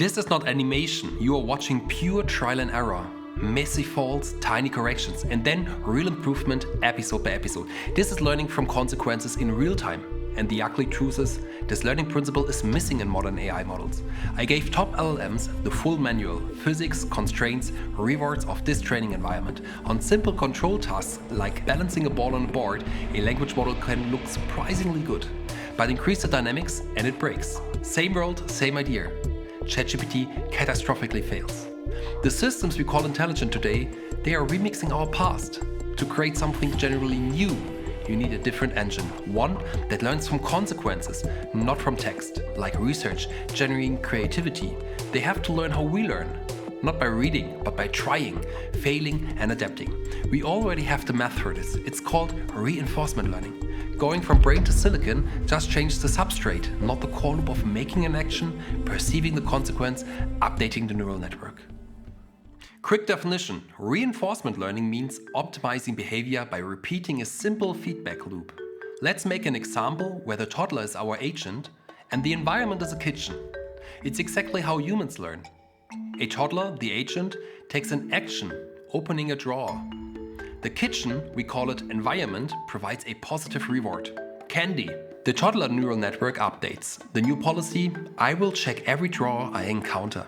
This is not animation, you are watching pure trial and error. Messy faults, tiny corrections, and then real improvement episode by episode. This is learning from consequences in real time. And the ugly truth is, this learning principle is missing in modern AI models. I gave top LLMs the full manual, physics, constraints, rewards of this training environment. On simple control tasks like balancing a ball on a board, a language model can look surprisingly good. But increase the dynamics and it breaks. Same world, same idea. ChatGPT catastrophically fails. The systems we call intelligent today, they are remixing our past. To create something generally new, you need a different engine. One that learns from consequences, not from text, like research, generating creativity. They have to learn how we learn. Not by reading, but by trying, failing, and adapting. We already have the math for this. It's called reinforcement learning. Going from brain to silicon just changed the substrate, not the core loop of making an action, perceiving the consequence, updating the neural network. Quick definition: reinforcement learning means optimizing behavior by repeating a simple feedback loop. Let's make an example where the toddler is our agent and the environment is a kitchen. It's exactly how humans learn. A toddler, the agent, takes an action, opening a drawer. The kitchen, we call it environment, provides a positive reward. Candy. The toddler neural network updates. The new policy: I will check every drawer I encounter.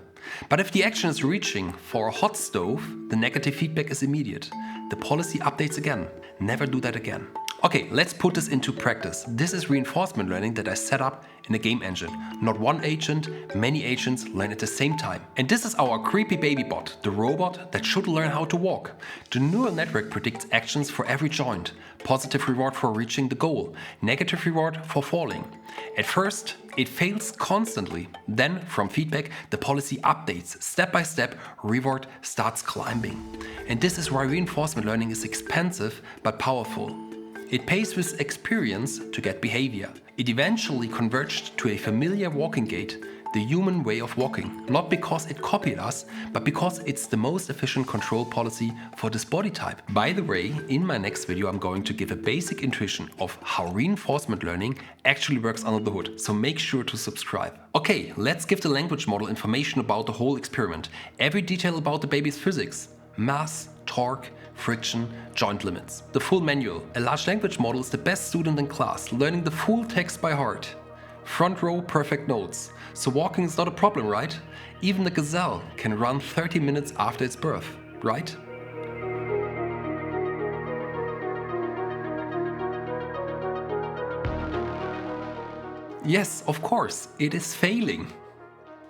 But if the action is reaching for a hot stove, the negative feedback is immediate. The policy updates again. Never do that again. Okay, let's put this into practice. This is reinforcement learning that I set up in a game engine. Not one agent, many agents learn at the same time. And this is our creepy baby bot, the robot that should learn how to walk. The neural network predicts actions for every joint. Positive reward for reaching the goal, negative reward for falling. At first, it fails constantly. Then, from feedback, the policy updates. Step by step, reward starts climbing. And this is why reinforcement learning is expensive but powerful. It pays with experience to get behavior. It eventually converged to a familiar walking gait, the human way of walking, not because it copied us, but because it's the most efficient control policy for this body type. By the way, in my next video I'm going to give a basic intuition of how reinforcement learning actually works under the hood, so make sure to subscribe. Okay, let's give the language model information about the whole experiment. Every detail about the baby's physics, mass, torque, friction, joint limits. The full manual. A large language model is the best student in class, learning the full text by heart. Front row, perfect notes. So walking is not a problem, right? Even the gazelle can run 30 minutes after its birth, right? Yes, of course, it is failing.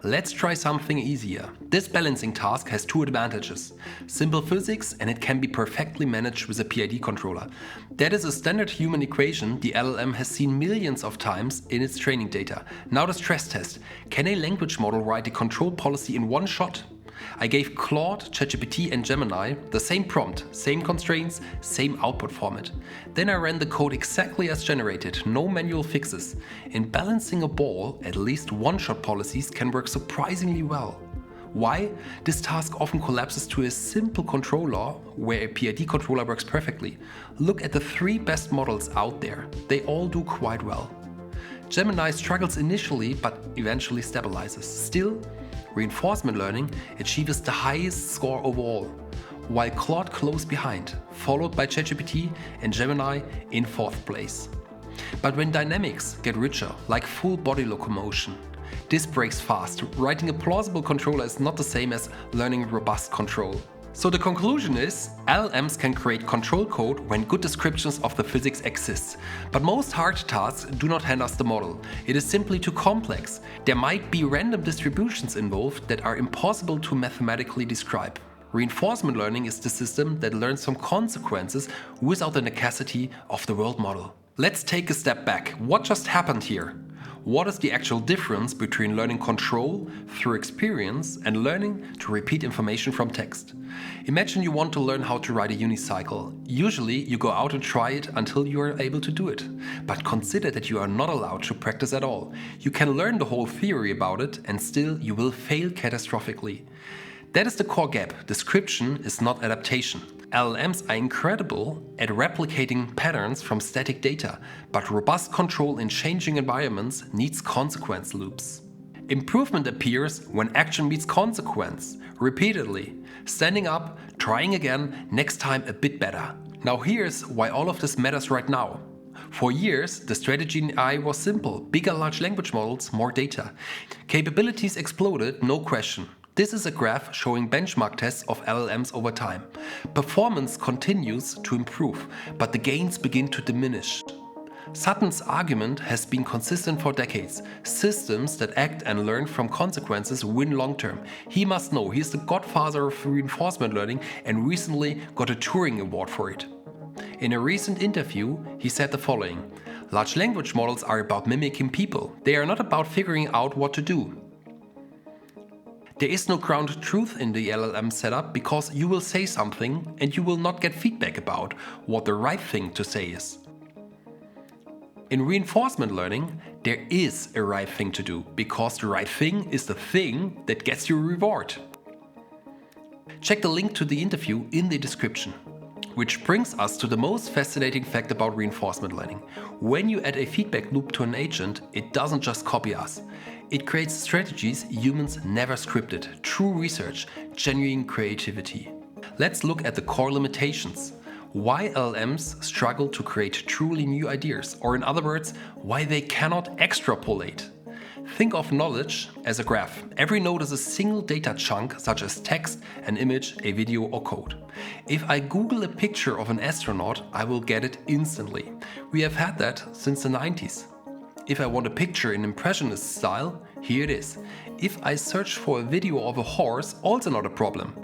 Let's try something easier. This balancing task has two advantages. Simple physics, and it can be perfectly managed with a PID controller. That is a standard human equation the LLM has seen millions of times in its training data. Now the stress test. Can a language model write a control policy in one shot? I gave Claude, ChatGPT and Gemini the same prompt, same constraints, same output format. Then I ran the code exactly as generated, no manual fixes. In balancing a ball, at least one-shot policies can work surprisingly well. Why? This task often collapses to a simple control law where a PID controller works perfectly. Look at the 3 best models out there. They all do quite well. Gemini struggles initially but eventually stabilizes. Still, reinforcement learning achieves the highest score overall, while Claude close behind, followed by ChatGPT and Gemini in 4th place. But when dynamics get richer, like full body locomotion, this breaks fast. Writing a plausible controller is not the same as learning robust control. So the conclusion is, LLMs can create control code when good descriptions of the physics exist. But most hard tasks do not hand us the model. It is simply too complex. There might be random distributions involved that are impossible to mathematically describe. Reinforcement learning is the system that learns from consequences without the necessity of the world model. Let's take a step back. What just happened here? What is the actual difference between learning control through experience and learning to repeat information from text? Imagine you want to learn how to ride a unicycle. Usually you go out and try it until you are able to do it. But consider that you are not allowed to practice at all. You can learn the whole theory about it and still you will fail catastrophically. That is the core gap. Description is not adaptation. LLMs are incredible at replicating patterns from static data, but robust control in changing environments needs consequence loops. Improvement appears when action meets consequence, repeatedly. Standing up, trying again, next time a bit better. Now here's why all of this matters right now. For years, the strategy in AI was simple: bigger large language models, more data. Capabilities exploded, no question. This is a graph showing benchmark tests of LLMs over time. Performance continues to improve, but the gains begin to diminish. Sutton's argument has been consistent for decades. Systems that act and learn from consequences win long term. He must know, he's the godfather of reinforcement learning and recently got a Turing Award for it. In a recent interview, he said the following: "Large language models are about mimicking people. They are not about figuring out what to do. There is no grounded truth in the LLM setup because you will say something and you will not get feedback about what the right thing to say is." In reinforcement learning, there is a right thing to do because the right thing is the thing that gets you a reward. Check the link to the interview in the description. Which brings us to the most fascinating fact about reinforcement learning. When you add a feedback loop to an agent, it doesn't just copy us. It creates strategies humans never scripted, true research, genuine creativity. Let's look at the core limitations. Why LLMs struggle to create truly new ideas, or in other words, why they cannot extrapolate. Think of knowledge as a graph. Every node is a single data chunk, such as text, an image, a video, or code. If I Google a picture of an astronaut, I will get it instantly. We have had that since the 90s. If I want a picture in impressionist style, here it is. If I search for a video of a horse, also not a problem.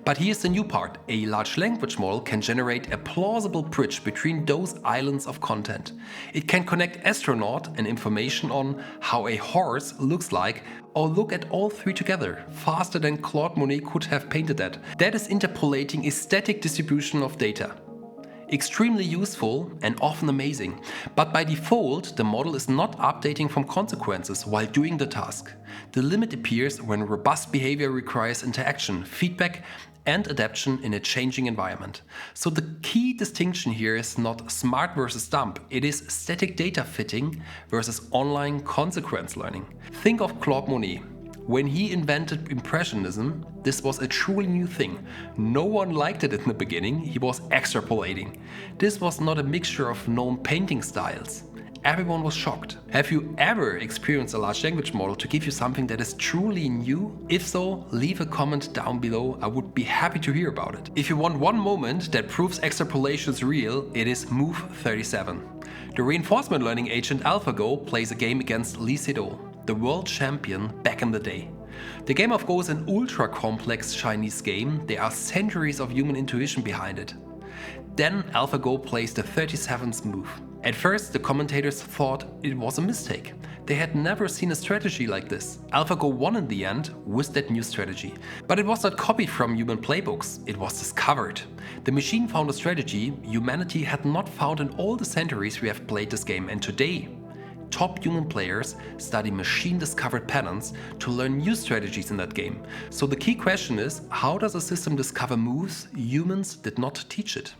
But here's the new part. A large language model can generate a plausible bridge between those islands of content. It can connect astronaut and information on how a horse looks like, or look at all three together, faster than Claude could have painted that. That is interpolating a static distribution of data. Extremely useful and often amazing, but by default the model is not updating from consequences while doing the task. The limit appears when robust behavior requires interaction, feedback and adaptation in a changing environment. So the key distinction here is not smart versus dumb, it is static data fitting versus online consequence learning. Think of Claude Monet. When he invented Impressionism, this was a truly new thing. No one liked it in the beginning, he was extrapolating. This was not a mixture of known painting styles. Everyone was shocked. Have you ever experienced a large language model to give you something that is truly new? If so, leave a comment down below, I would be happy to hear about it. If you want one moment that proves extrapolation is real, it is Move 37. The reinforcement learning agent AlphaGo plays a game against Lee Sedol, the world champion back in the day. The game of Go is an ultra complex Chinese game. There are centuries of human intuition behind it. Then AlphaGo plays the 37th move. At first the commentators thought it was a mistake. They had never seen a strategy like this. AlphaGo won in the end with that new strategy. But it was not copied from human playbooks, it was discovered. The machine found a strategy humanity had not found in all the centuries we have played this game, and today top human players study machine-discovered patterns to learn new strategies in that game. So the key question is, how does a system discover moves humans did not teach it?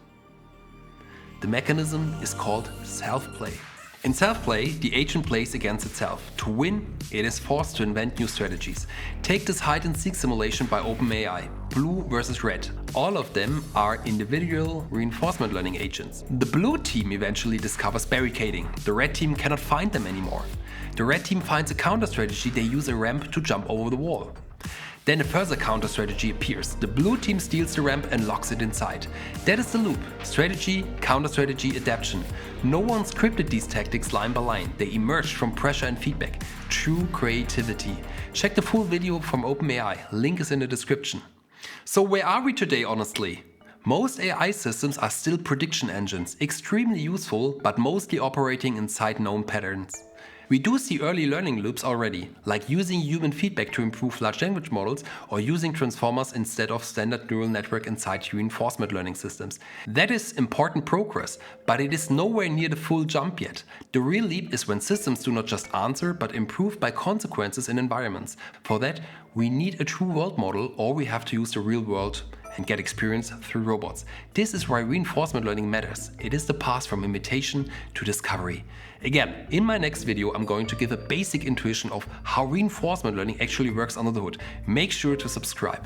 The mechanism is called self-play. In self-play, the agent plays against itself. To win, it is forced to invent new strategies. Take this hide and seek simulation by OpenAI. Blue versus red. All of them are individual reinforcement learning agents. The blue team eventually discovers barricading. The red team cannot find them anymore. The red team finds a counter strategy. They use a ramp to jump over the wall. Then a further counter strategy appears. The blue team steals the ramp and locks it inside. That is the loop. Strategy, counter strategy, adaptation. No one scripted these tactics line by line. They emerged from pressure and feedback. True creativity. Check the full video from OpenAI. Link is in the description. So where are we today, honestly? Most AI systems are still prediction engines, extremely useful, but mostly operating inside known patterns. We do see early learning loops already, like using human feedback to improve large language models or using transformers instead of standard neural network inside reinforcement learning systems. That is important progress, but it is nowhere near the full jump yet. The real leap is when systems do not just answer, but improve by consequences in environments. For that, we need a true world model, or we have to use the real world and get experience through robots. This is why reinforcement learning matters. It is the path from imitation to discovery. Again, in my next video, I'm going to give a basic intuition of how reinforcement learning actually works under the hood. Make sure to subscribe.